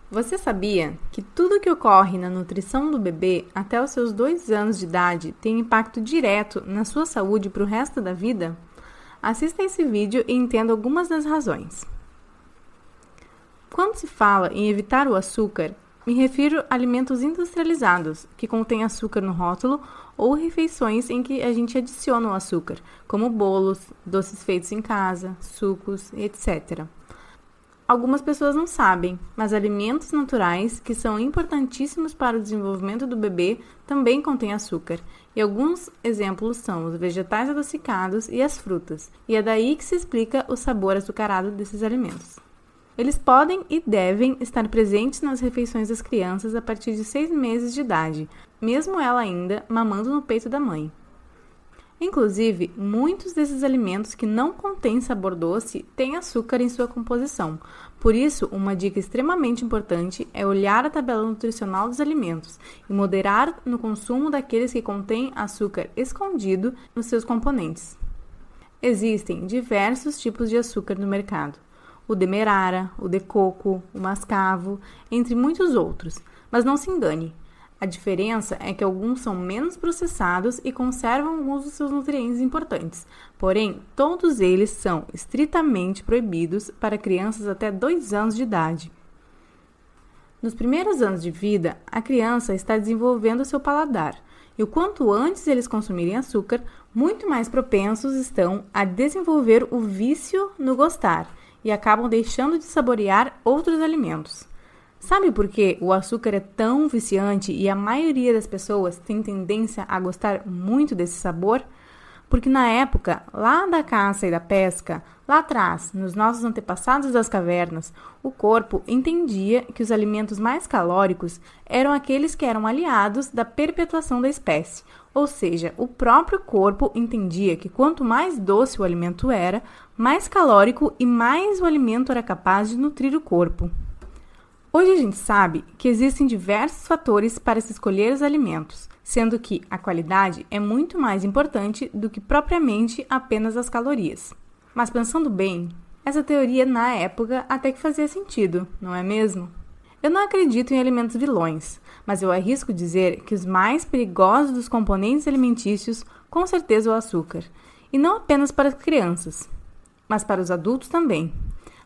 Você sabia que tudo que ocorre na nutrição do bebê até os seus 2 anos de idade tem impacto direto na sua saúde para o resto da vida? Assista esse vídeo e entenda algumas das razões. Quando se fala em evitar o açúcar, me refiro a alimentos industrializados, que contêm açúcar no rótulo, ou refeições em que a gente adiciona o açúcar, como bolos, doces feitos em casa, sucos, etc. Algumas pessoas não sabem, mas alimentos naturais, que são importantíssimos para o desenvolvimento do bebê, também contêm açúcar. E alguns exemplos são os vegetais adocicados e as frutas. E é daí que se explica o sabor açucarado desses alimentos. Eles podem e devem estar presentes nas refeições das crianças a partir de 6 meses de idade, mesmo ela ainda mamando no peito da mãe. Inclusive, muitos desses alimentos que não contêm sabor doce têm açúcar em sua composição. Por isso, uma dica extremamente importante é olhar a tabela nutricional dos alimentos e moderar no consumo daqueles que contêm açúcar escondido nos seus componentes. Existem diversos tipos de açúcar no mercado. O demerara, o de coco, o mascavo, entre muitos outros. Mas não se engane. A diferença é que alguns são menos processados e conservam alguns dos seus nutrientes importantes. Porém, todos eles são estritamente proibidos para crianças até 2 anos de idade. Nos primeiros anos de vida, a criança está desenvolvendo seu paladar. E o quanto antes eles consumirem açúcar, muito mais propensos estão a desenvolver o vício no gostar e acabam deixando de saborear outros alimentos. Sabe por que o açúcar é tão viciante e a maioria das pessoas tem tendência a gostar muito desse sabor? Porque na época, lá da caça e da pesca, lá atrás, nos nossos antepassados das cavernas, o corpo entendia que os alimentos mais calóricos eram aqueles que eram aliados da perpetuação da espécie. Ou seja, o próprio corpo entendia que quanto mais doce o alimento era, mais calórico e mais o alimento era capaz de nutrir o corpo. Hoje a gente sabe que existem diversos fatores para se escolher os alimentos, sendo que a qualidade é muito mais importante do que propriamente apenas as calorias. Mas pensando bem, essa teoria na época até que fazia sentido, não é mesmo? Eu não acredito em alimentos vilões, mas eu arrisco dizer que os mais perigosos dos componentes alimentícios com certeza é o açúcar, e não apenas para as crianças, mas para os adultos também.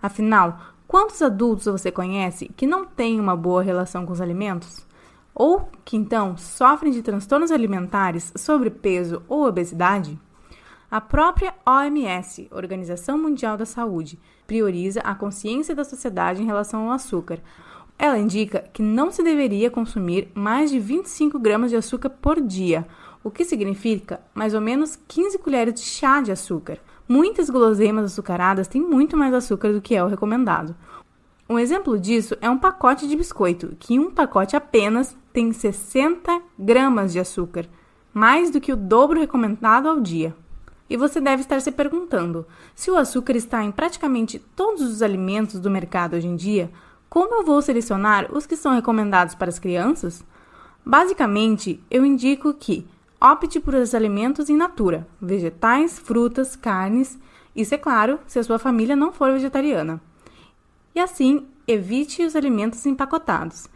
Afinal, quantos adultos você conhece que não têm uma boa relação com os alimentos? Ou que então sofrem de transtornos alimentares, sobrepeso ou obesidade? A própria OMS, Organização Mundial da Saúde, prioriza a consciência da sociedade em relação ao açúcar. Ela indica que não se deveria consumir mais de 25 gramas de açúcar por dia, o que significa mais ou menos 15 colheres de chá de açúcar. Muitas guloseimas açucaradas têm muito mais açúcar do que é o recomendado. Um exemplo disso é um pacote de biscoito, que em um pacote apenas tem 60 gramas de açúcar, mais do que o dobro recomendado ao dia. E você deve estar se perguntando, se o açúcar está em praticamente todos os alimentos do mercado hoje em dia, como eu vou selecionar os que são recomendados para as crianças? Basicamente, eu indico que opte por os alimentos in natura, vegetais, frutas, carnes, isso é claro, se a sua família não for vegetariana. E assim, evite os alimentos empacotados.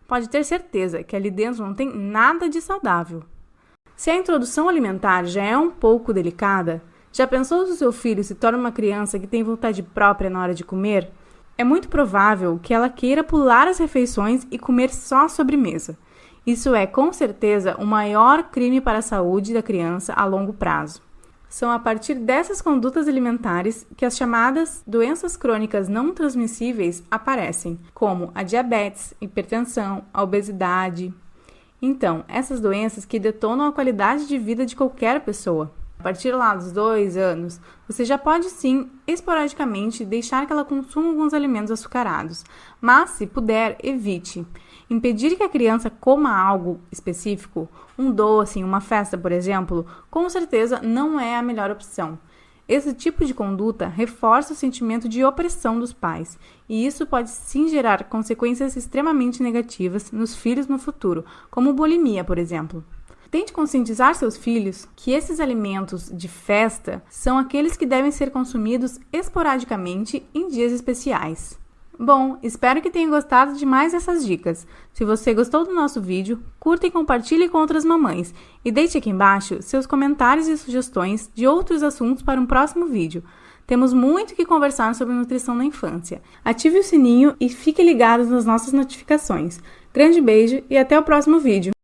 Pode ter certeza que ali dentro não tem nada de saudável. Se a introdução alimentar já é um pouco delicada, já pensou se o seu filho se torna uma criança que tem vontade própria na hora de comer? É muito provável que ela queira pular as refeições e comer só a sobremesa. Isso é, com certeza, o maior crime para a saúde da criança a longo prazo. São a partir dessas condutas alimentares que as chamadas doenças crônicas não transmissíveis aparecem, como a diabetes, hipertensão, a obesidade. Então, essas doenças que detonam a qualidade de vida de qualquer pessoa. A partir lá dos 2 anos, você já pode sim, esporadicamente, deixar que ela consuma alguns alimentos açucarados, mas, se puder, evite. Impedir que a criança coma algo específico, um doce em uma festa, por exemplo, com certeza não é a melhor opção. Esse tipo de conduta reforça o sentimento de opressão dos pais, e isso pode sim gerar consequências extremamente negativas nos filhos no futuro, como bulimia, por exemplo. Tente conscientizar seus filhos que esses alimentos de festa são aqueles que devem ser consumidos esporadicamente em dias especiais. Bom, espero que tenha gostado de mais essas dicas. Se você gostou do nosso vídeo, curta e compartilhe com outras mamães. E deixe aqui embaixo seus comentários e sugestões de outros assuntos para um próximo vídeo. Temos muito que conversar sobre nutrição na infância. Ative o sininho e fique ligado nas nossas notificações. Grande beijo e até o próximo vídeo!